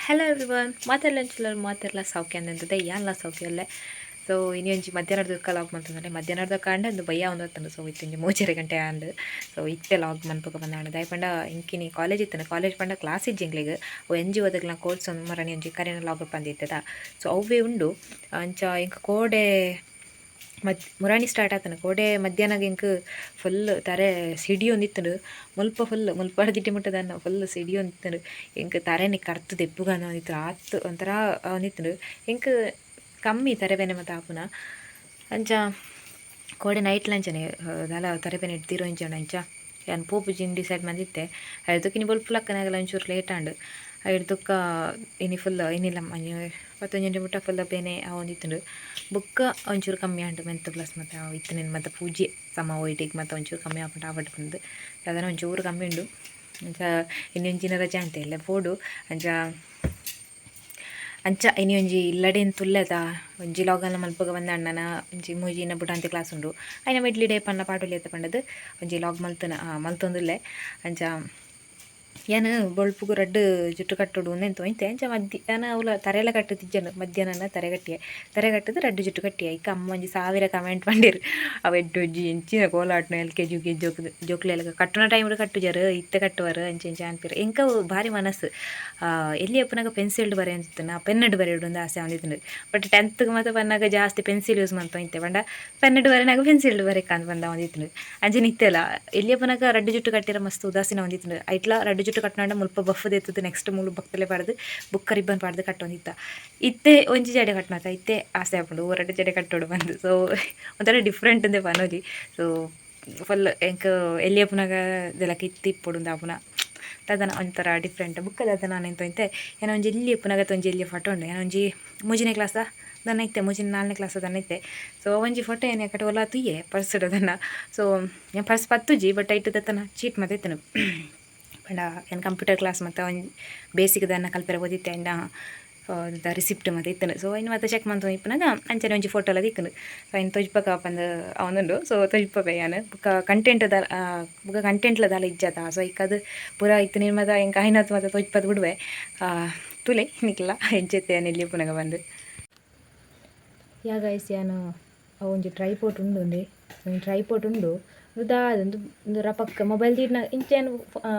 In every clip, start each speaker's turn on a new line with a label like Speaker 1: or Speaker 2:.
Speaker 1: hello everyone ಮಾತೆಲ್ಲ ಸೌಖ್ಯ ಅಂದಿದೆ ಯಾನ್ಲ ಸೌಖ್ಯ ಅಲ್ಲೇ ಸೊ ಇನ್ನೊಂಜಿ ಮಧ್ಯಾಹ್ನದ ಲಾಗ್ ಮಂತಂದ್ರೆ ಮಧ್ಯಾಹ್ನದ ಕಾಂಡ ಒಂದು ಭಯ ಒಂದು ಸೊ ಇತ್ತಂಜಿ 3:30 ಆಂಡ್ ಸೊ ಇತ್ತೆ ಲಾಗ್ ಮನ್ಪಕ ಬಂದಾಂಡ ದಯಪಂಡ ಇಂಕಿನಿ ಕಾಲೇಜ್ ಇತ್ತನ ಕಾಲೇಜ್ ಪಂಡ ಕ್ಲಾಸ್ ಇಜ್ಜಿಂಗ್ಲಿಗೆ ಎಂಜಿ ಓದಕ್ಲ ಕೋರ್ಸ್ ಒಂದು ಮರಣಿ ಒಂಜಿ ಕರೆನ ಲಾಗ್ ಬಂದಿತ್ತದ ಸೊ ಅವೇ ಉಂಡು ಅಂಚ ಇಂಕ ಕೋಡೆ ಮುರಾಣಿ ಸ್ಟಾರ್ಟ್ ಆತನ ಕೋಡೆ ಮಧ್ಯಾಹ್ನಗೆ ಇಂಕ್ ಫುಲ್ ತಾರೆ ಸಿಡಿಯೊಂದಿತ್ತುಂಡು ಮುಲ್ಪ ದಿಟ್ಟಿ ಮುಟ್ಟದನ್ನ ಫುಲ್ ಸಿಡಿಯೊಂದಿತ್ತುಂಡು ಇಂಕ್ ತರೆನಿ ಕರ್ತು ದೆಪ್ಪುಗಾನ ಒಂದಿತ್ತು ಆತು ಒಂಥರ ಒಂದಿತ್ತುಂಡು ಇಂಕ್ ಕಮ್ಮಿ ತರೆಬೇನೆ ಮತ್ತು ಆಪುನ ಅಂಚ ಕೋಡೆ ನೈಟ್ ಲಂಚನೆ ದಾಲ ತರೆಬೇನೆ ಇಡ್ತಿರೋ ಇಂಚ ಅಂಚ ಯಾನ್ ಪೋಪುಜಿನ್ ಡಿಸೈಡ್ ಮಂದಿತ್ತೆ ಅದಕ್ಕೆ ನೀವು ಬಲ್ಪುಲಕ್ಕನಾಗಲ್ಲ ಒಂಚೂರು ಲೇಟ್ ಆಂಡು ಹಿಡ್ದಕ್ಕ ಇನಿ ಫುಲ್ ಏನಿಲ್ಲ ಪತ್ತೊಂಜಿ ಮುಟ್ಟ ಫುಲ್ ಬೇನೆ ಒಂದಿತ್ತುಂಡು ಬುಕ್ಕ ಒಂಚೂರು ಕಮ್ಮಿ ಆಂಡು ಮೆಂತ್ ಪ್ಲಸ್ ಮತ್ತು ಇತ್ತು ಮತ್ತು ಪೂಜೆ ಸಮ ಒಯ್ಟಿಗೆ ಮತ್ತು ಒಂಚೂರು ಕಮ್ಮಿ ಆಗ್ಬಿಟ್ಟು ಆವಟ್ಟು ಬಂದು ಅದನ್ನು ಒಂಚೂರು ಕಮ್ಮಿ ಉಂಡು ಅಂಚ ಇನ್ನೊಂಜಿನ ರಜೆ ಅಂತ ಇಲ್ಲ ಬೋಡು ಅಂಚ ಇನಿ ಒಂಜಿ ಇಲ್ಲಡೆ ತುಲ್ಲದ ಒಂಜಿ ಲಾಗನ್ನ ಮಲ್ಪಗ ಬಂದ ಅಣ್ಣನ ಒಂಜಿ ಮೂಜಿನ ಬುಡಾಂತಿ ಕ್ಲಾಸ್ ಉಂಡು ಅಯ್ನ ಮಿಡ್ಲಿ ಡೇ ಪನ್ನ ಪಾಟುಲಿ ಎತ್ತ ಪಂಡದು ಒಂಜಿ ಲಾಗ್ ಮಲ್ತೊಂದುಲ್ಲೆ ಅಂಚ ಯಾನು ಬೊಳ್ಪುಗು ರಡ್ಡು ಜುಟ್ಟು ಕಟ್ಟೋಡು ಉಂದೆಂತ ಒಯ್ತೆ ಅಂಚ ಮಧ್ಯಾಹ್ನ ಅವಳ ತರೆಲ್ಲ ಕಟ್ಟುತ್ತಿಜ್ಜನು ಮಧ್ಯಾಹ್ನ ತರೆ ಕಟ್ಟದು ರಡ್ಡು ಜುಟ್ಟು ಕಟ್ಟಿಯ ಇಕ್ಕ ಅಮ್ಮ ಒಂಜಿ 1000 ಕಮೆಂಟ್ ಮಾಡಿರು ಅವ ಎಡ್ಡೊಜ್ಜಿ ಎಂಚಿನ ಕೋಲಾಟ್ನ LKG UKG ಜೋಕ್ಲೆಲ್ಲ ಕಟ್ಟುನ ಟೈಮ್ ಕಟ್ಟುಜರು ಇತ್ತೆ ಕಟ್ಟುವರು ಅಂಚೆ ಅನ್ಪಿರು ಎಂಕ ಭಾರಿ ಮನಸ್ಸು ಎಲ್ಲಿ ಅಪ್ಪನಾಗ ಪೆನ್ಸಿಲ್ಡ್ ಬರೆ ಅಂತಿತ್ತು ನಾ ಪೆನ್ನಡ್ ಬರೆಯೋಡು ಒಂದು ಆಸೆ ಅಂದಿತ್ತು ಬಟ್ 10th ಮತ್ತು ಬಂದಾಗ ಜಾಸ್ತಿ ಪೆನ್ಸಿಲ್ ಯೂಸ್ ಮಾಡ್ತೊಂತೆ ಬಂಡ ಪೆನ್ನಡ್ ಬರೆನಾಗ ಪೆನ್ಸಿಲ್ಡ್ ಬರೆಕ ಅಂತ ಬಂದ ಒಂದಿತ್ತು ಅಂಚೆ ನಿತ್ತೆಲ್ಲ ಎಲ್ಲಿ ಅಪ್ಪನಾಗ ರಡ್ಡು ಜುಟ್ಟು ಕಟ್ಟಿರೋ ಮಸ್ತ್ ಉದಾಸೀನ ಒಂದಿತ್ತು ಐಟ್ಲ ರಡ್ಡು ಜುಟ್ಟು ಕಟ್ಟೋಣ ಮುಲ್ಪ ಬಫ್ದು ಎತ್ತದು ನೆಕ್ಸ್ಟ್ ಮೂಲು ಬಕ್ತಲೆ ಪಾಡ್ದು ಬುಕ್ಕ ರಿಬ್ಬನ್ ಪಾಡ್ದು ಕಟ್ಟೊಂದಿತ್ತ ಇತ್ತೆ ಒಂಜಿ ಜಡೆ ಕಟ್ಟಣತ ಇತ್ತೆ ಆಸೆ ಹಾಕೊಂಡು ರಡ್ಡು ಜಡೆ ಕಟ್ಟೋಡು ಬಂದು ಸೊ ಒಂಥರ ಡಿಫ್ರೆಂಟ್ ಅಂದೆ ಪನೋಜಿ ಸೊ ಫುಲ್ ಎಂಕ ಎಲ್ಲಿಯಪ್ಪನಾಗ ಇದೆಲ್ಲ ಕಿತ್ತಿಪ್ಪೊಡು ಆಪುನ ತದನ ಒಂಥರ ಡಿಫ್ರೆಂಟ್ ಬುಕ್ಕದ ಅದನ್ನ ನಾನೆಂತೊಂತೆ ಏನೋ ಒಂಜಿ ಎಲ್ಲಿ ಅಪ್ಪನಾಗತ್ತ ಒಂಜಿ ಎಲ್ಲಿ ಫೋಟೋ ಉಂಡು ಏನೋ ಒಂಜಿ ಮೂಜಿನೇ ಕ್ಲಾಸ ದನ್ನ ಇತ್ತೆ ಮೂಜಿನ 4ನೇ ಕ್ಲಾಸ್ ಅದನ್ನ ಇತ್ತೆ ಸೊ ಒಂಜಿ ಫೋಟೋ ಏನೇ ಕಟ್ಟ ಒಲ್ಲ ತುಯ್ಯೆ ಪರ್ಸ್ ಇಡೋದನ್ನು ಸೊ ಪರ್ಸ್ ಪತ್ತುಜಿ ಬಟ್ ಐಟು ದತ್ತನ ಚೀಟ್ ಮತ್ತೆ ಇತ್ತನು ಪಂಡ ಏನು ಕಂಪ್ಯೂಟರ್ ಕ್ಲಾಸ್ ಮತ್ತು ಒಂದು ಬೇಸಿಕ್ ದನ್ನ ಕಲ್ಪರೆ ಓದಿತ್ತೆ ಅಂಡ ರಿಸಿಪ್ಟ್ ಮತ್ತು ಇತ್ತನು ಸೊ ಇನ್ನು ಮತ್ತೆ ಚೆಕ್ ಮಾಡ್ತು ಇಪ್ಪನಾಗ ಅಂಚನೆ ಒಂಜಿ ಫೋಟೋ ಎಲ್ಲ ಇಕ್ಕನು ಸೊ ಇನ್ನು ತೊಜ್ಪಕ ಪಂದು ಅವನುಂಡು ಸೊ ತೊಜ್ಪಕ ಯಾನು ಬುಕ್ಕ ಕಂಟೆಂಟ್ಲದಲ್ಲ ಇಜ್ಜದ ಸೊ ಇಕ್ಕದು ಪೂರ ಇತ್ತು ನಿರ್ಮದ ಹೆಂಗೆ ಐನತ್ತು ಮತ್ತು ತೊಜ್ಪದು ಬಿಡುವೆ ತುಲೆ ನಿಕ್ಲ ಹೆಂಚೆತ್ತೆ ನೆಲ್ಲಿ ಪುನಗ ಬಂದು ಯಾಗೈಸ್ ಯಾನು ಒಂಜಿ ಟ್ರೈಪೋರ್ಟ್ ಉಂಡು ಟ್ರೈಪೋರ್ಟ್ ಉಂಡು ಒಂದು ರಪಕ್ಕ ಮೊಬೈಲ್ ದೀಡ್ನ ಇಂಚೇನು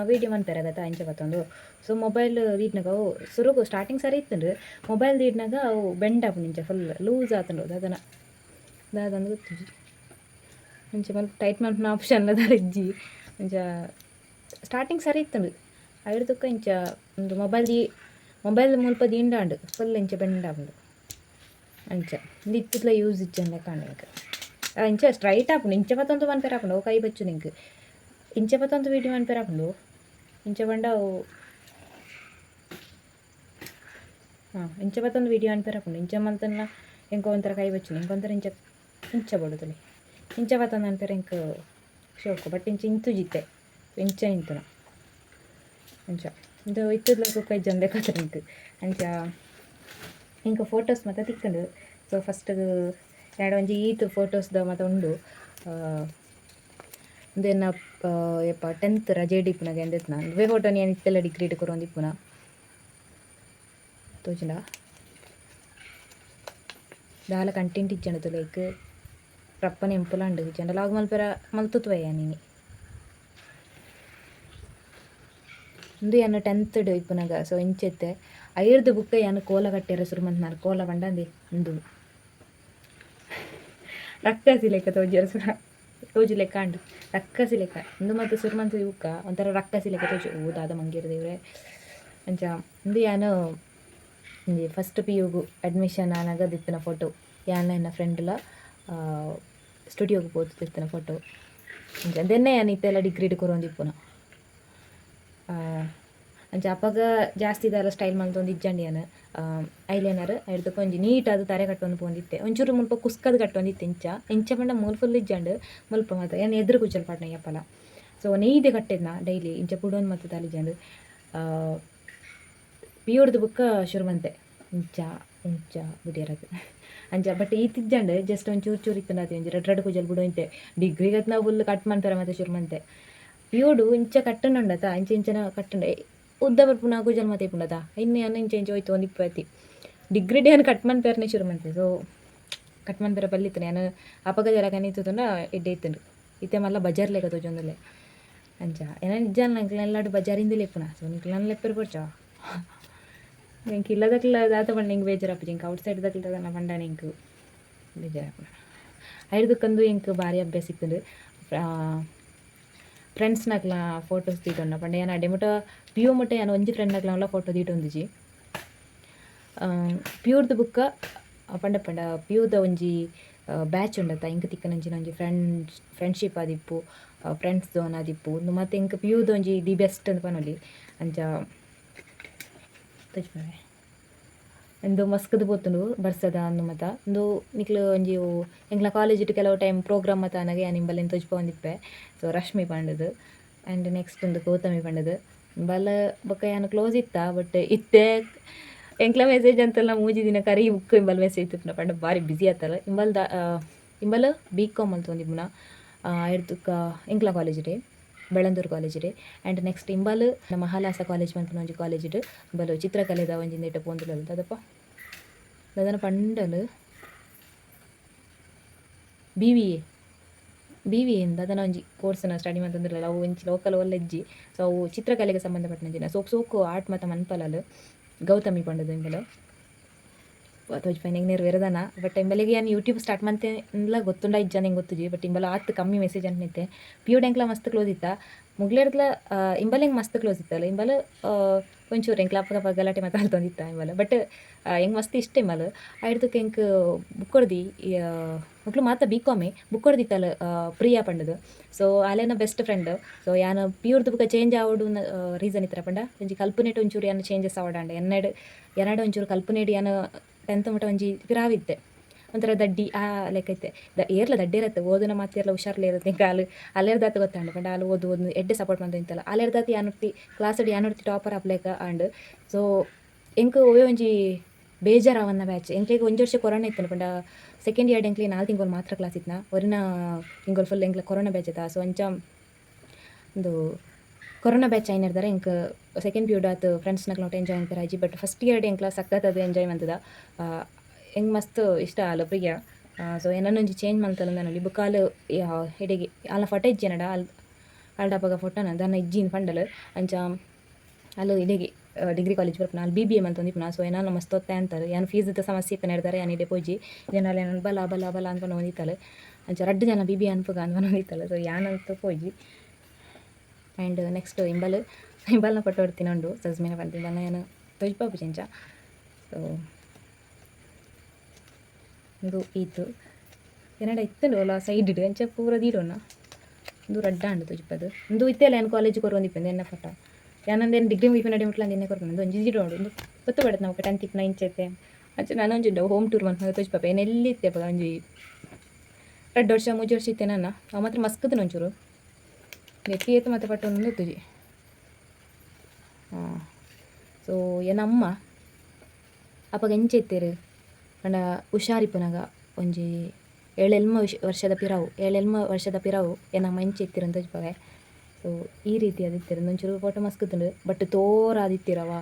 Speaker 1: ವೀಡಿಯೋ ಮನ್ಪೆರೆ ಆಗತ್ತಾ ಇಂಚೆ ಬತ್ತೊಂದು ಸೊ ಮೊಬೈಲ್ ದೀಡ್ನಾಗ ಅವು ಸುರುಗು ಸ್ಟಾರ್ಟಿಂಗ್ ಸರಿ ಇತ್ತಂಡು ಮೊಬೈಲ್ ದೀಡ್ನಾಗ ಅವು ಬೆಂಡ್ ಆಪುಂಡು ಇಂಚೆ ಫುಲ್ ಲೂಸ್ ಆತಂಡು ದಾದಂದು ಗೊತ್ತಿಜ್ಜಿ ಇಂಚೆ ಮಲ್ಪ ಟೈಟ್ ಮಲ್ಪನ ಆಪ್ಷನ್ ಅದಾರ ಇಜ್ಜಿ ಇಂಚ ಸ್ಟಾರ್ಟಿಂಗ್ ಸರಿ ಇತ್ತಂಡು ಐಡ್ದಕ್ಕ ಇಂಚ ಒಂದು ಮೊಬೈಲ್ ಮುಲ್ಪ ದೀಂಡಾಂಡು ಫುಲ್ ಇಂಚೆ ಬೆಂಡ್ ಆಪುಂಡು ಅಂಚ ಇತ್ತಿತ್ಲ ಯೂಸ್ ಇಜ್ಜಂಡೆ ಕಾಣೆಂಕ ಇಂಚೆ ಸ್ಟ್ರೈಟ್ ಆಪುಂಡು ಇಂಚೆ ಪತ್ತೊಂದು ಮನ್ಪೆರ ಆಪುಂಡು ಅವು ಕೈ ಬಚ್ಚು ನಿಂಕ್ ಇಂಚೆ ಪತ್ತೊಂದು ವೀಡಿಯೋ ಮನ್ಪೆರ ಆಪುಂಡು ಇಂಚೆ ಬಂಡ ಅವು ಇಂಚೆ ಪತ್ತೊಂದು ವೀಡಿಯೋ ಮನ್ಪೆರ ಆಪುಂಡು ಇಂಚೆ ಮಲ್ತನ್ನ ಎಂಕ ಒಂಥರ ಕೈ ಬಚ್ಚು ಇಂಕ ಒಂಥರ ಇಂಚೆ ಬಡುತ್ತಲಿ ಇಂಚೆ ಪತ್ತೊಂದು ಮನ್ಪೆರ ಎಂಕ ಶೋಕು ಬಟ್ ಇಂಚೆ ಜಿತ್ತೆ ಇಂಚೆ ನಿಂತನ ಅಂಚ ಇದು ಇತ್ತದ್ಲ ಕುಕ್ಕ ಇಜ್ಜಂದೆ ಕತೆ ನಿಂಕ್ ಅಂಚ ಇಂಕ ಫೋಟೋಸ್ ಮತ್ತು ತಿಕ್ಕಂಡು ಸೊ ಫಸ್ಟ್ ಎರಡು ಒಂಜಿ ಈತು ಫೋಟೋಸ್ದ ಮತ್ತು ಉಂಡು ಉಂದೆನ್ನ ಯಪ್ಪ 10th ರಜೆ ಡಿಪ್ಪುನಾಗ ಎಂದೆತ್ನ ಇವೆ ಫೋಟೋ ಏನು ಇತ್ತೆಲ್ಲ ಡಿಗ್ರಿ ಕೊರೊಂದಿಪ್ಪುನ ತೋಜಿಂಡ ದಾಲ ಕಂಟೆಂಟ್ ಇಜ್ಜಂಡು ಲೈಕ್ ರಪ್ಪನ ಎಂಪುಲಾಂಡು ಇಜ್ಜಂಡ ಲಾಗ್ ಮಲ್ಪೆರ ಮಲ್ತುತ್ವಯ್ಯ ನೀನು ಇಂದು ಏನು 10th ಇಪ್ಪುನಾಗ ಸೊ ಇಂಚೆತ್ತೆ ಐರ್ದು ಬುಕ್ಕ ಏನು ಕೋಲ ಕಟ್ಟಿರ ಸುರುಮಂತ ನಾನು ಕೋಲ ಬಂಡಂದಿ ಇಂದು ರಕ್ಕಸಿ ಲೆಕ್ಕ ತೋಜಿ ಲೆಕ್ಕ ಅಂಡು ರಕ್ಕಸಿ ಲೆಕ್ಕ ಇಂದು ಮತ್ತು ಸುರುಮಂತ ಬುಕ್ಕ ಒಂಥರ ರಕ್ಕಸಿ ಲೆಕ್ಕ ತೋಜು ದಾದ ಮಂಗೇರು ದೇವ್ರೆ ಅಂಚ ಇಂದು ಏನು ಫಸ್ಟ್ PUಗು ಅಡ್ಮಿಷನ್ ಆನಾಗ ದಿತ್ತಿನ ಫೋಟೋ ಯಾನ ನನ್ನ ಫ್ರೆಂಡ್ಲ ಸ್ಟುಡಿಯೋಗೆ ಹೋದು ದಿತ್ತಿನ ಫೋಟೋ ಅಂಚ ಅದನ್ನೇ ಏನು ಇತ್ತೆಲ್ಲ ಡಿಗ್ರಿ ಕೊರೊಂದಿಪ್ಪುನ ಅಂಚ ಅಪ್ಪಗ ಜಾಸ್ತಿ ಇದೆಲ್ಲ ಸ್ಟೈಲ್ ಮಲ್ತೊಂದು ಇಜ್ಜಂಡಿ ನಾನು ಐಲೈನರ್ ಹಿಡ್ದಕ್ಕೆ ಒಂಜಿ ನೀಟಾದ ತರೆ ಕಟ್ಟೊಂದು ಪೋಂದಿತ್ತೆ ಒಂಚೂರು ಮುಲ್ಪ ಕುಸ್ಕದು ಕಟ್ಟೊಂದಿತ್ತು ಇಂಚ ಪಂಡ ಮೂಲು ಫುಲ್ ಇಜ್ಜಂಡು ಮುಲ್ಪ ಮಾತ್ರ ಏನು ಎದುರು ಕುಚ್ಚಲ್ ಪಾಟ್ನ ಯಪ್ಪಲ ಸೊ ನೇಯ್ದೆ ಕಟ್ಟಿದ್ನ ಡೈಲಿ ಇಂಚ ಪುಡೊಂದು ಮತ್ತು ತಲಿಜಂಡು ಪಿಯೋಡ್ದು ಬುಕ್ಕ ಶುರುವಂತೆ ಇಂಚ ಬುದಿಯರದು ಅಂಚ ಬಟ್ ಈ ತಿಜ್ಜಂಡು ಜಸ್ಟ್ ಒಂದು ಚೂರು ಇತ್ತಂಡಾತಿ ಒಂಜಿ ರಡ್ಡು ಕುಜಲ್ ಬಿಡೋಂತೆ ಡಿಗ್ರಿಗತ್ ನಾವು ಫುಲ್ ಕಟ್ ಮಾಡ್ತಾರೆ ಮತ್ತು ಶುರುಮಂತೆ ಪಿಯೋಡು ಇಂಚ ಕಟ್ಟುಂಡತ ಇಂಚನ ಕಟ್ಟುಂಡೆ ಉದ್ದ ಬರ್ಪುನ ಗುಜಲ್ ಮತ್ತೆ ಪುಂಡದ ಇನ್ನು ಏನು ಚೇಂಜ್ ಹೋಯ್ತು ಒಂದು ಇಪ್ಪತ್ತಿ ಡಿಗ್ರಿ ಡೇ ಕಟ್ ಮನ್ಪೇರ್ನೆ ಶುರು ಮಾಡ್ತೆ ಸೊ ಕಟ್ ಮನ್ಪೇರ ಬಲ್ಲಿತ್ತು ನಾನು ಅಪಗ ಜರ ಕನೀತುಂಡ ಎಡ್ಡೆ ಇತ್ತುಂಡು ಇತ್ತೆ ಮಲ್ಲ ಬಜಾರ್ಲೆಗ ತೋಜೊಂದುಲ್ಲೆ ಅಂಚ ಏನ ನಿಜ ನಂಗೆ ಎಲ್ಲಾಡು ಬಜಾರಿಂದ ಲೆಪ್ಪುನ ಸೊ ನಿಂಗೆ ನನ್ನ ಲೆಪ್ಪರು ಕೊಡ್ಚಾ ನಿಂಗೆ ಇಲ್ಲದಕ್ಕಿಲ್ಲ ದಾತ ಪಂಡ ನಿಂಗೆ ಬೇಜಾರಪ್ಪ ನಿಂಗೆ ಔಟ್ ಸೈಡ್ ದಕ್ಕಿಲ್ಲ ನನ್ನ ಪಂಡ ನಿಂಗೆ ಬೇಜಾರಪ್ಪ ಐದಕ್ಕಂದು ಇಂಕ್ ಭಾರಿ ಅಭ್ಯಾಸ ಇತ್ತುಂಡು ಫ್ರೆಂಡ್ಸ್ ನಕ್ಲ ಫೋಟೋಸ್ ತೀಟೊಂಡ ಪಂಡ ಏನು ಅಡೆಮುಟ ಪ್ಯೂ ಮುಟ್ಟ ಏನು ಒಂಜಿ ಫ್ರೆಂಡ್ ನಕ್ಲ ಫೋಟೋ ತೀಟೊಂದುಜಿ ಪ್ಯೂರ್ದು ಬುಕ್ಕ ಪಂಡ ಪಂಡ ಪ್ಯೂದ ಒಂಜಿ ಬ್ಯಾಚ್ ಉಂಡತ್ತ ಇಂಕ ತಿಕ್ಕನಂಚಿನ ಒಂಜಿ ಫ್ರೆಂಡ್ಶಿಪ್ ಆದಿಪ್ಪು ಫ್ರೆಂಡ್ಸ್ ಝೋನ್ ಆದಿಪ್ಪು ಮತ್ತು ಇಂಕ ಪ್ಯೂದ ಒಂಜಿ ದಿ ಬೆಸ್ಟ್ ಅಂತ ಪನೊಲಿ ಅಂಚ ತಜ್ಪಾರೆ ಒಂದು ಮಸ್ಕದ ಪೋತುಂಡು ಬರ್ಸದ ಅಂದು ಮತ ಒಂದು ನಿಕ್ಲು ಒಂಜಿ ಎಂಕ್ಲ ಕಾಲೇಜ್ ಇಟ್ಟು ಕೆಲವು ಟೈಮ್ ಪ್ರೋಗ್ರಾಮ್ ಮತ ನನಗೆ ನಿಂಬಲ್ಲಿ ತೋಜ್ಪ ಒಂದಿಪ್ಪೆ ಸೊ ರಶ್ಮಿ ಪಂಡದು ಆ್ಯಂಡ್ ನೆಕ್ಸ್ಟ್ ಒಂದು ಗೌತಮಿ ಪಂಡದು ಬಲ್ಲ ಬೊಕ್ಕ ಏನು ಕ್ಲೋಸ್ ಇತ್ತ ಬಟ್ ಇತ್ತೆ ಎಂಕ್ಲ ಮೆಸೇಜ್ ಅಂತೆಲ್ಲ ಮೂಜಿ ದಿನ ಕರಿ ಬುಕ್ ಇಂಬಲ್ ಮೆಸೇಜ್ ಇತ್ತು ಪಂಡ ಭಾರಿ ಬ್ಯುಸಿ ಆತಲ್ಲ ಇಂಬಲ್ B.Com ಅಂತ ಒಂದಿಬ್ಬನ ಎಡ್ದುಕ್ಕ ಎಂಕ್ಲ college day Belandur college day and next ಇಂಬಲ್ ನಮ್ಮ ಮಹಾಲಾಸ ಕಾಲೇಜ್ ಬಂತು ಒಂಜಿ ಕಾಲೇಜ್ ಇಟ್ಟು ಇಂಬಲು ಚಿತ್ರಕಲೆದ ಒಂಜಿಂದ ಇಟ್ಟು ಪೋಂದುಲ್ಲ ಅದಪ್ಪ ಅದನ್ನು ಪಂಡಲು BVA ಇಂದ ಅದನ್ನು ಒಂಜಿ ಕೋರ್ಸ್ನ ಸ್ಟಡಿ ಮಾಡ್ತಂದಿರಲ್ಲ ಅವು ಒಂಜಿ ಲೋಕಲ್ ಒಲ್ಲೆಜ್ಜಿ ಸೊ ಅವು ಚಿತ್ರಕಲೆಗೆ ಸಂಬಂಧಪಟ್ಟಂಜಿನ ಸೋಕು ಆರ್ಟ್ ಮತ್ತು ಮನ್ಪಲಲು ಗೌತಮಿ ಪಂಡದು ಇಂಬಲು ತೋಜ್ಪಾಯಿ ನೆಂಗೆ ನೇರು ವೆರದನ ಬಟ್ ಇಂಬಲಿಗೆ ಏನು ಯೂಟ್ಯೂಬ್ ಸ್ಟಾರ್ಟ್ ಮಂತೆ ಎಲ್ಲ ಗೊತ್ತುಂಡ ಇಜ್ಜ ನಂಗೆ ಗೊತ್ತುಜಿ ಬಟ್ ಇಂಬಲ ಆತ್ ಕಮ್ಮಿ ಮೆಸೇಜ್ ಅಂತಿತ್ತೆ ಪ್ಯೂಡ್ ಎಂಕ್ಲ ಮಸ್ತ್ ಕ್ಲೋಸ್ ಇತ್ತ ಮುಗ್ಲೇರ್ದ್ಲ ಇಂಬಲ್ ಹೆಂಗೆ ಮಸ್ತ್ ಕ್ಲೋಸ್ ಇತ್ತಲ್ಲ ಇಂಬಲ್ ಒಂಚೂರು ಎಂಕ್ಲ ಅಪ್ಪ ಗಲಾಟೆ ಮಾತಾಡ್ತಂದಿತ್ತ ಇಂಬಲ ಬಟ್ ಹೆಂಗೆ ಮಸ್ತ್ ಇಷ್ಟ ಇಂಬಲ್ ಆಯ್ದಕ್ಕೆ ಹೆಂಗೆ ಬುಕ್ ಹೊಡ್ದು ಮಕ್ಳು ಮಾತ B.Com ಬುಕ್ ಹೊಡ್ದಿತ್ತಲ್ಲ ಪ್ರಿಯಾ ಪಂಡದು ಸೊ ಅಲ್ಲೇನ ಬೆಸ್ಟ್ ಫ್ರೆಂಡ್ ಸೊ ಯಾನು ಪ್ಯೂರ್ದು ಬುಕ್ಕ ಚೇಂಜ್ ಆವಡು ರೀಸನ್ ಇತ್ತರ ಪಂಡ ಒಂಜಿ ಕಲ್ಪನೆಟ್ ಒಂಚೂರು ಏನು ಚೇಂಜಸ್ ಆವಡಾಂಡ ಎರಡು ಒಂಚೂರು ಕಲ್ಪನೆಡ್ ಏನು 10th ಮಟ್ಟ ಒಂಜಿ ಪಿರಾವಿತ್ತೆ ಒಂಥರ ದಡ್ಡಿ ಆ ಲೆಕ್ಕ ಐತೆ ಏರ್ಲ ದಡ್ಡಿ ಇರತ್ತೆ ಓದನ ಮಾತಿರ್ಲ ಹುಷಾರ್ಲೆ ಇರುತ್ತೆ ಕಾಲು ಅಲ್ಲೇರ್ದಾತ ಗೊತ್ತಾಂಡು ಪಂಡ ಅಲ್ಲಿ ಓದು ಎಡ್ಡೆ ಸಪೋರ್ಟ್ ಮಾಡ್ತಾ ಇಂತಲ್ಲ ಅಲ್ಲೇರ್ದಾತ ಯಾನೊರ್ತಿ ಕ್ಲಾಸಡಿ ಯಾನೊರ್ತಿ ಟಾಪರ್ ಅಪ್ಲೇಕ ಆಂಡ್ ಸೊ ಎಂಕ್ ಒಯ್ಯೋ ಒಂಜಿ ಬೇಜಾರಾವನ್ನ ಬ್ಯಾಚ್ ಎಂಕ್ಲಿಗೆ ಒಂಜಿ ವರ್ಷ ಕೊರೋನಾ ಇತ್ತು ಪಂಡ ಸೆಕೆಂಡ್ ಇಯರ್ ಎಂಕ್ಲಿ 4 ತಿಂಗಳು ಮಾತ್ರ ಕ್ಲಾಸ್ ಇತ್ತು ಒರಿನ ತಿಂಗಳು ಫುಲ್ ಎಂಕ್ಲ ಕೊರೋನಾ ಬ್ಯಾಚ್ ಇತ್ತ ಸೊ ಅಂಚ ಒಂದು ಕೊರೋನಾ ಬ್ಯಾಚ್ ಐನಿರ್ದಾರೆ ಇಂಕ್ ಸೆಕೆಂಡ್ ಪೀರಿಯಡ್ ಆತು ಫ್ರೆಂಡ್ಸ್ ನಕ್ಲ ಎಂಜಾಯ್ ಮಾಡ್ತಾರೆ ಆಜಿ ಬಟ್ ಫಸ್ಟ್ ಇಯರ್ ಎಂಕ್ಲ ಸಖತ್ ಅದು ಎಂಜಾಯ್ ಮಾಡ್ತದ ಹೆಂಗೆ ಮಸ್ತ್ ಇಷ್ಟ ಅಲ್ಲ ಪ್ರಿಯ ಸೊ ಏನೊಂಜಿ ಚೇಂಜ್ ಮಾಡ್ತಲ್ಲ ನಾನು ಬುಕ್ಕಾಲು ಹಿಡಿಗೆ ಅಲ್ಲ ಫೋಟೋ ಇಜ್ಜೇನಡ ಅಲ್ಡಾಪಗ ಫೋಟೋನ ದನ್ನ ಇಜ್ಜಿನ ಪಂಡಲು ಅಂಚ ಅಲ್ಲೂ ಇಡೆಗೆ ಡಿಗ್ರಿ ಕಾಲೇಜ್ ಬರ್ಪನ ಅಲ್ಲಿ BBA ಅಂತ ಒಂದಿಪ್ಪನ ಸೊ ಏನಾನು ಮಸ್ತ್ ಓದ್ತಾ ಅಂತಾರೆ ಏನು ಫೀಸ್ದ ಸಮಸ್ಯೆ ಇತ್ತು ನಡೆದಾರೆ ಏನು ಇಡೆ ಪೋಜಿ ಏನಾಲ ಏನು ಬಲ ಬಲ ಬಲ ಅನ್ಕೊಂಡು ಹೊಂದಿತ್ತಲ್ಲ ಅಂಚ 2 ಜನ BBA ಅನ್ಪಗ ಅನ್ಕೊಂಡು ಹೊಂದಿತ್ತಲ್ಲ ಸೊ ಏನಂತ ಪೋಜಿ ಆ್ಯಂಡ್ ನೆಕ್ಸ್ಟ್ ಇಂಬಲ್ನ ಫೋಟೋ ಹೊಡ್ತೀನಿ ಉಂಡು ಸಜ್ಮಿನ ಪಂತಿಂಬಲ್ನ ಏನು ತೊಜ್ಪಾಪು ಚೆಂಚ ಸೊ ಇದು ಈತು ಏನಡ ಇತ್ತಂಡು ಅಲ್ಲ ಸೈಡ್ ಇಡು ಎಂಚ ಪೂರ ದೀಡೋಣ ಒಂದು ರಡ್ಡ ಅಂಡು ತೊಜ್ಪದು ಒಂದು ಇತ್ತೆಲ್ಲ ಏನು ಕಾಲೇಜಿಗೆ ಕೊರೊಂದಿಪ್ಪಂದು ಎನ್ನ ಫೋಟೋ ಯಾನಂದೇನು ಡಿಗ್ರಿ ಮುಗಿಪು ನಡಿ ಮುಟ್ಲ ಎನ್ನೆ ಕೊರ್ಕೊಂಡು ಒಂದು ಒಂಜಿ ದೀಡೋಡು ಒಂದು ಗೊತ್ತು ಬಡತ್ತೆ ನಾವು 10th ಇಪ್ಪನ ಇಂಚೈತೆ ಅಂಚೆ ನಾನು ಒಂಜಿ ಹೋಮ್ ಟೂರ್ ಬಂದು ತೊಜ್ಪಾಪ ಏನು ಎಲ್ಲಿ ಇತ್ತೆ ಪದ ಒಂಜಿ 2 ವರ್ಷ 3 ವರ್ಷ ಇತ್ತೆ ನನ್ನ ಅವು ಮಾತ್ರ ಮಸ್ಕದನು ಒಂಚೂರು ಎತ್ತಿ ಎತ್ತು ಮತ್ತೆ ಪಟ್ಟು ಒಂದು ತುಜಿ ಸೊ ಏನಮ್ಮ ಅಪ್ಪಗ ಎಂಚ ಎತ್ತೇರು ಪಂಡ ಹುಷಾರಿಪ್ಪನಾಗ ಒಂಜಿ 7 ವರ್ಷದ ಪಿರಾವು ಏನಮ್ಮ ಎಂಚ ಎತ್ತಿರು ಅಂತ ತೋಜ್ಪಾವೆ ಸೊ ಈ ರೀತಿ ಅದಿತ್ತಿರು ಒಂಚೂರು ಫೋಟೋ ಮಸ್ಕತ್ತುಂಡು ಬಟ್ ತೋರಾದಿತ್ತಿರವ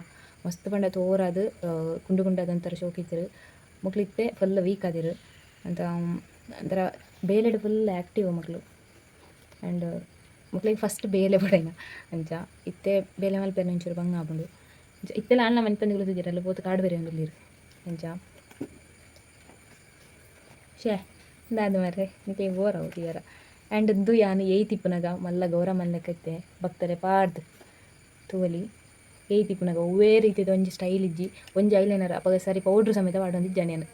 Speaker 1: ಮಸ್ತ್ ಪಂಡ ತೋರಾದು ಗುಂಡು ಗುಂಡಾದಂಥರ ಶೋಕಿತ್ತಿರು ಮಕ್ಳಿತ್ತೆ ಫುಲ್ ವೀಕ್ ಆದಿರು ಅಂತ ಒಂಥರ ಬೇಲೆಡು ಫುಲ್ ಆ್ಯಕ್ಟಿವ್ ಮಕ್ಕಳು ಆ್ಯಂಡ್ ಮಕ್ಳಿಗೆ ಫಸ್ಟ್ ಬೇಲೆ ಬಡೈನ ಅಂಚ ಇತ್ತೆ ಬೇಲೆ ಮಲ್ಪೇನ ಒಂಚೂರು ಬಂಗ ಆಪುಂಡು ಇತ್ತೆಲ್ಲ ಅಣ್ಣ ಮನ್ಪಂದಿಗಳು ತಿದ್ದಿರಲ್ಲ ಪೋತು ಕಾಡು ಬೇರೆ ಒಂದು ನೀರು ಅಂಚ ದಾದ ಮರ್ರೆ ನಿಕ್ಕೆ ಬೋರವು ಕ್ಲಿಯರ ಆ್ಯಂಡ್ ಇಂದು ಯಾನು 8th ಇಪ್ಪನಾಗ ಮಲ್ಲ ಗೌರಮ್ಮಲ್ಲಕ್ಕೈತೆ ಭಕ್ತರೆ ಪಾಡ್ದು ತೂವಲಿ 8th ಇಪ್ಪನಾಗ ಒವ್ವೇ ರೀತಿದ ಒಂಜಿ ಸ್ಟೈಲ್ ಇಜ್ಜಿ ಒಂಜಿ ಐಲೈನರ್ ಅಪಗ ಸರಿ ಪೌಡ್ರ್ ಸಮೇತ ಪಾಡೊಂದಿಜ್ಜ ನಾನು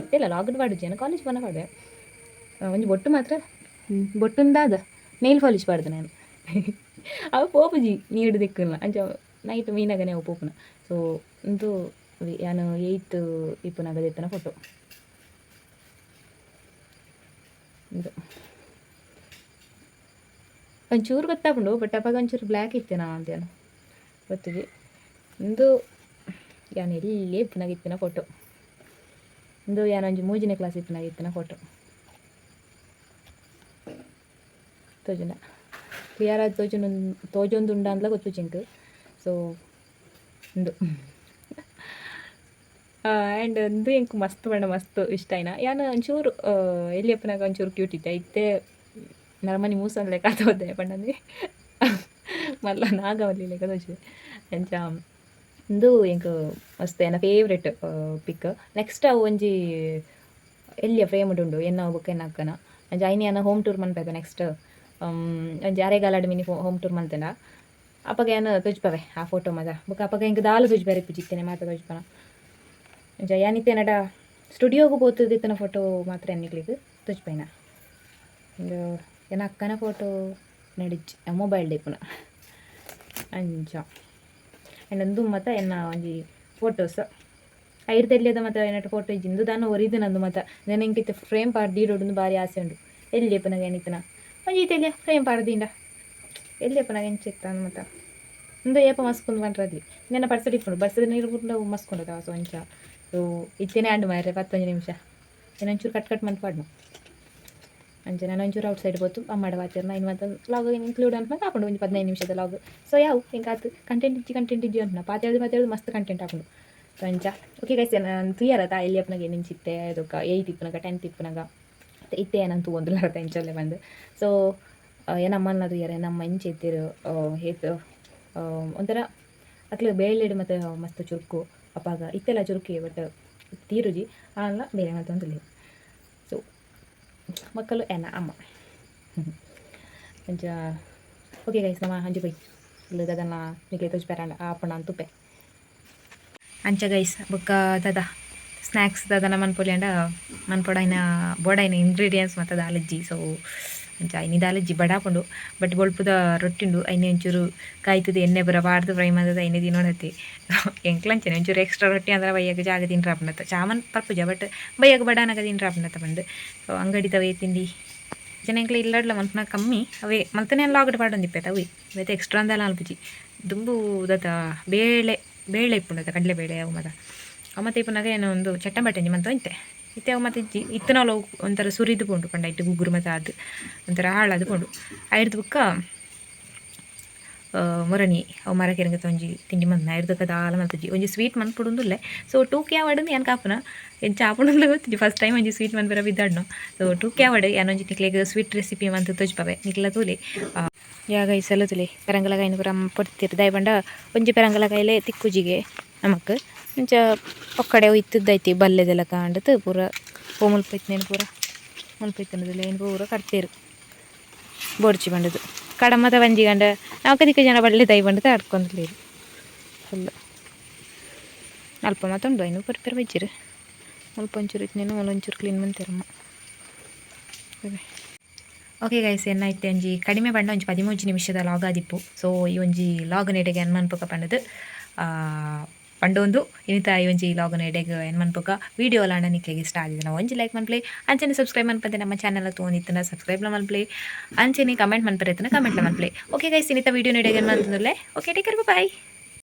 Speaker 1: ಇತ್ತೆಲ್ಲ ಲಾಕ್ಡ್ ಪಾಡುಜ್ಜಾನು ಕಾಲೇಜ್ ಪನ ಪಾಡೆ ಒಂಜಿ ಬೊಟ್ಟು ಮಾತ್ರ ಬೊಟ್ಟುಂದಾದ ನೇಲ್ ಪಾಲಿಶ್ ಪಾಡ್ದೆ ನಾನು ಅವು ಪೋಪುಜಿ ನೀಡು ದಿಕ್ಕಲ್ಲ ಅಂಚ ನೈಟ್ ಮೀನಾಗನೆ ಅವು ಪೋಪುನ ಸೊ ಇಂದು ಯಾನು 8th ಇಪ್ಪನಾಗ ದೆತ್ತನ ಫೋಟೋ ಇದು ಒಂಚೂರು ಗೊತ್ತಾಪುಂಡು ಬಟ್ ಅಪ್ಪಾಗ ಒಂಚೂರು ಬ್ಲ್ಯಾಕ್ ಇತ್ತೇನಾ ಅಂತೇನು ಗೊತ್ತಿಗೆ ಇಂದು ಯಾನು ಎಲ್ಲಿ ಇಪ್ಪನಾಗ ಇತ್ತಿನ ಫೋಟೋ ಇಂದು ಯಾನು ಒಂಜಿ 3ನೇ ಕ್ಲಾಸ್ ಇಪ್ಪನಾಗ ಇತ್ತಿನ ಫೋಟೋ ತೋಜುನ ಕ್ಲಿಯರ್ ಆಗಿ ತೋಜೊಂದುಂಡ ಅಂತಲ ಗೊತ್ತು ಚಿಂಕ್ ಸೊ ಉಂಡು ಆ್ಯಂಡ್ ಒಂದು ಎಂಕ್ ಮಸ್ತ್ ಪಂಡ ಮಸ್ತ್ ಇಷ್ಟ ಆಯ್ನ ಯಾನು ಒಂಚೂರು ಎಲ್ಲಿಯಪ್ಪನಾಗ ಒಂಚೂರು ಕ್ಯೂಟ್ ಇತ್ತೆ ಇತ್ತೆ ನರಮನಿ ಮೂಸನ್ ಲೆಕ್ಕ ತೋದೆ ಪಂಡಂದು ಮಲ್ಲ ನಾಗವಲ್ಲಿ ಲೆಕ್ಕ ತೋಚಿದೆ ಎಂಚ ಇಂದು ಎಂಕ್ ಮಸ್ತ್ ಎನ್ನ ಫೇವ್ರೆಟ್ ಪಿಕ್ ನೆಕ್ಸ್ಟ್ ಅವು ಒಂಜಿ ಎಲ್ಲಿಯ ಫ್ರೇಮ್ ಉಂಡು ಎನ್ನ ಬುಕ್ ಎನ್ನ ಅಕ್ಕನ ಅಂಚ ಐನಿ ಅನ್ನ ಹೋಮ್ ಟೂರ್ ಮನ್ಪೇಪ ನೆಕ್ಸ್ಟ್ ಒಂಜಿ ಅರೆಗಾಲಡ್ ಮಿನಿ ಹೋಮ್ ಟೂರ್ ಮಲ್ತೇನ ಅಪ್ಪಗೆ ಏನು ತುಜ್ಪವೆ ಆ ಫೋಟೋ ಮಾತ ಬುಕ್ ಅಪ್ಪಗೆ ಇಂಕ ದಾಲು ತುಜ್ಬೇರೆ ಇಪ್ಪಿಜಿತ್ತೇನೆ ಮಾತ ತುಜ್ಪನ ಅಂಚ ಯಾನಿತ್ತೆ ನಡ ಸ್ಟುಡಿಯೋಗು ಪೋತುದು ಇತ್ತನ ಫೋಟೋ ಮಾತ್ರ ಎನ್ನಿಕ್ಲಿಕ್ಕೆ ತುಜ್ಪೇನ ಇಂದು ಎನ್ನ ಅಕ್ಕನ ಫೋಟೋ ನಡಿಜ್ ಮೊಬೈಲ್ ಡಿಪ್ಪುನ ಅಂಚ ಎಂಡೊಂದು ಮತ ಎನ್ನ ಒಂಜಿ ಫೋಟೋಸ್ ಐರ್ ತೆಲ್ಲಿಯದ ಮತ್ತು ಏನಟ್ಟು ಫೋಟೋ ಇಜ್ಜಿಂದು ದಾನು ಒರಿದು ನಂದು ಮತ ನಾನು ಇಂಕಿತ್ತು ಫ್ರೇಮ್ ಪಾರ್ದಿಡೋಡು ಭಾರಿ ಆಸೆ ಉಂಡು ಎಲ್ಲಿಯಪ್ಪ ನನಗೆ ಏನಿತ್ತನ ಒಂಜಿ ತೆಲಿಯ ಫ್ರೇಮ್ ಪಾರ್ದಿಂಡ ಎಲ್ಲಿಯಪ್ಪ ನನಗೆ ಎಂಚಿತ್ತಾನು ಮತ ಇಂದು ಏಪ ಮಸ್ಕೊಂಡು ಬಂದ್ರದಿ ನನ್ನ ಪರ್ಸಡ್ ಇಪ್ಪುಂಡು ಬರ್ಸದ ನೀರು ಕೂಡ ಮಸ್ಕೊಂಡು ಸೊ ಅಂಚ ಸೊ ಇತ್ತೇನೆ ಆಂಡು ಮಾರ್ರೆ 10 ನಿಮಿಷ ಏನೊಂಚೂರು ಕಟ್ ಮಾಡ್ಪಾಡ್ನು ಅಂಚೆ ನಾನು ಒಂಚೂರು ಔಟ್ ಸೈಡ್ ಹೋತು ಅಮ್ಮಡ ವಾತಿರ್ನ ಇನ್ನು ಮತ್ತೆ ಲಾಗ್ ಇನ್ಕ್ಲೂಡ್ ಅಂತ ಹಾಕೊಂಡು ಒಂದು 15 ನಿಮಿಷದ ಲಾಗ್ ಸೊ ಯಾವ ಹಿಂಗೆ ಆತು ಕಂಟೆಂಟ್ ಇಜ್ಜಿ ಅಂತ ಪಾತೇಳ್ದು ಮಸ್ತ್ ಕಂಟೆಂಟ್ ಹಾಕೊಂಡು ಸೊ ಅಂಚ ಓಕೆ ಗೈಸ್ ನಾನು ತುಯ್ಯಾರತ ಎಲ್ಲಿ ಅಪ್ಪನಾಗ ನಿಂಚಿತ್ತೆ ಅದಕ್ಕೆ 8 ಇಪ್ಪನಾಗ 10 ಇಪ್ಪನಾಗ ಇತ್ತೆ ಏನಂತೂ ಒಂದುಲಾರತ ಎಂಚಲ್ಲೇ ಬಂದು ಸೊ ಏನಮ್ಮನ ತುಯ್ಯಾರ ನಮ್ಮ ಇಂಚೆ ಎತ್ತಿರು ಹೇತು ಒಂಥರ ಅಕ್ಲು ಬೇಳೆಡು ಮತ್ತು ಮಸ್ತ್ ಚುರುಕು ಅಪ್ಪಾಗ ಇತ್ತೆಲ್ಲ ಚುರುಕಿ ಬಟ್ ತೀರುಜಿ ಅಲ್ಲ ಬೇರೆ ಮತ್ತೊಂದು ಸೊ ಮಕ್ಕಳು ಎನ್ನ ಅಮ್ಮ ಅಂಚ ಓಕೆ ಗೈಸ್ ನಮ್ಮ ಅಂಜು ಬೈ ಇಲ್ಲದನ್ನ ನಿಮಗೆ ತೋಚ್ಬೇಡ ಅಪ್ಪಣ ಅಂತುಪ್ಪೆ ಅಂಚ ಗೈಸ್ ಬೊಕ್ಕ ದಾದ ಸ್ನ್ಯಾಕ್ಸ್ ದಾದನ ಮನ್ಪೊಲಿಯಂಡ ಮನ್ಪೊಡೈನ ಬೋಡೈನ ಇಂಗ್ರೀಡಿಯೆಂಟ್ಸ್ ಮತ್ತು ದಾಲಜ್ಜಿ ಸೊ ಅಂಚ ಐನಿ ದಾಲಜ್ಜಿ ಬಡಾಪುಂಡು ಬಟ್ ಬೊಲ್ಪುದ ರೊಟ್ಟಿಂಡು ಐನೆ ಒಂಚೂರು ಕಾಯ್ತದೆ ಎಣ್ಣೆ ಬರಬಾರ್ದು ಫ್ರೈ ಮಾಡಿದ ಐನೆ ತಿನ್ನೋಣತಿ ಎಂಕ್ಲಂಚನೆ ಒಂಚೂರು ಎಕ್ಸ್ಟ್ರಾ ರೊಟ್ಟಿ ಅಂದ್ರೆ ಬೈಯಾಗ ಜಾಗ ತಿನ್ರಾಪನತ್ತ ಚಾಮನ್ ಪರ್ಪುಜ ಬಟ್ ಬೈಯಾಗ ಬಡಾನಾಗ ತಿನ್ರಾಪನತ್ತ ಬಂದು ಸೊ ಅಂಗಡಿತವೇ ತಿಂಡಿ ಜನ ಎಂಕ್ಲ ಇಲ್ಲಡ್ಲ ಮಲ್ಪನ ಕಮ್ಮಿ ಅವೇ ಮಲ್ತನೇ ಲಾಗಡ್ ಪಾಡೊಂದಿಪ್ಪೆತ ಅವೇ ಇವತ್ತು ಎಕ್ಸ್ಟ್ರಾ ಅಂದಲ್ಲ ಅಲ್ಪುಜಿ ದುಂಬು ದತ್ತ ಬೇಳೆ ಇಪ್ಪುಂಡತ ಕಡಲೆಬೇಳೆ ಅವು ಮತ ಮತ್ತೆ ಇಪ್ಪನಾಗ ಏನೋ ಒಂದು ಚಟ್ಟಂಬಟ್ಟಂಜಿ ಮಂತ ಇಂತೆ ಇತ್ತೆ ಅವು ಮತ್ತೆ ಇಜ್ಜಿ ಇತ್ತನಲ್ಲ ಒಂಥರ ಸುರಿದು ಪೋಂಡು ಪಂಡ ಇಟ್ಟು ಗುಗ್ಗುರು ಮತ್ತು ಅದು ಒಂಥರ ಹಾಳದು ಪೋಂಡು ಆಯ್ರದು ಬುಕ್ಕ ಮೊರಣಿ ಅವು ಮರಕೆರಂಗ ಒಂಜಿ ತಿಂಡಿ ಮಂತ್ ಆಯ್ರದಕ್ಕ ದಾಲ ಮಲ್ತಜ್ಜಿ ಒಂಜಿ ಸ್ವೀಟ್ ಮನ್ಪುಡು ಪುಡುಂದುಲ್ಲೆ ಸೊ ಟೂಕೆ ಆವಡನ್ನು ಏನು ಕಾಪುನ ಏನು ಚಾಪುಂಡುಲ್ಲ ಗೊತ್ತಿಜ್ಜಿ ಫಸ್ಟ್ ಟೈಮ್ ಒಂಜಿ ಸ್ವೀಟ್ ಮನ್ಪೆರ ಬಿದ್ದಾಡ್ನು ಸೊ ಟೂಕೆ ಆವಡು ಏನೊಂಜಿ ನಿಕ್ಲೆಗ್ ಸ್ವೀಟ್ ರೆಸಿಪಿ ಮಂತ್ ತೋಜ್ಪವೆ ನಿಕ್ಲ ತೂಲಿ ಯಾಗ ಈ ಸಲ ತುಲಿ ಪೆರಂಗಲಕಾಯಿನ ಪೂರ ಪೊಡ್ತಿರು ದಾಯ್ ಒಂಜಿ ಪೆರಂಗಲಕಾಯಿಲೆ ತಿಕ್ಕುಜಿಗೆ ನಮಕ್ ಇಂಚ ಒಕ್ಕಡೆ ಇತ್ತದ್ದೈತಿ ಬಲ್ಲೆದೆಲ್ಲ ಕಾಂಡತ್ ಪೂರ ಪೂ ಮುಲ್ಪೈತ್ನೇನು ಪೂರ ಮುಲ್ಪೈತನದಿಲ್ಲ ಏನು ಪೂರ ಕಟ್ತೇರು ಬೋಡ್ಚಿ ಬಂಡದು ಕಡಮದ ಒಂಜಿ ಗಂಡ ನಾವು ಕದಿಕ ಜನ ಬಳ್ಳೆ ದೈ ಬಂಡದ ಆಡ್ಕೊಂಡ್ಲೇರು ಫುಲ್ ಅಲ್ಪ ಮಾತುಂಡು ಐನು ಪರ್ಪೆರ ಬಜ್ಜಿರು ಮುಲ್ಪ ಒಂಚೂರು ಇತ್ನೇನು ಒಂಚೂರು ಕ್ಲೀನ್ ಮಂತೇರಮ್ಮ ಓಕೆ ಗೈಸ್ ಎನ್ನಾಯ್ತು ಒಂಜಿ ಕಡಿಮೆ ಪಂಡ ಒಂಜಿ 13 ನಿಮಿಷದ ಲಾಗ್ ಆದಿಪ್ಪು ಸೊ ಈ ಒಂಜಿ ಲಾಗ್ ನೆಡೆಗೆ ಏನು ಮನ್ಪಕ ಪಂಡದು ಪಂಡೊಂದು ಇನಿತ ಈ ಒಂಜಿ ಲಾಗ್ ನೆಡೆಗೆ ಏನು ಮನ್ಪಕ ವೀಡಿಯೋ ಎಲ್ಲ ನಿಕ್ಲೆಗೆ ಇಷ್ಟ ಆಗಿದೆ ನಾವು ಒಂಜಿ ಲೈಕ್ ಮನ್ಪ್ಲೆ ಅಂಚೆನೆ ಸಬ್ಸ್ಕ್ರೈಬ್ ಮನ್ಪಂತೆ ನಮ್ಮ ಚಾನಲ್ ತೊಗೊಂಡಿತ್ತನ ಸಬ್ಸ್ಕ್ರೈಬ್ಲ ಮನ್ಪ್ಲೆ ಅಂಚೆನೆ ಕಮೆಂಟ್ ಮನ್ಪರೆ ಕಮೆಂಟ್ಲ ಮನ್ಪ್ಲೆ ಓಕೆ ಗೈಸ್ ಇನಿತ ವೀಡಿಯೋ ನೆಡೆಗೆ ಏನು ಮನ್ತಂದುಲ್ಲೆ ಓಕೆ ಟೇಕ್ ಕೇರ್ ಬಾಯ್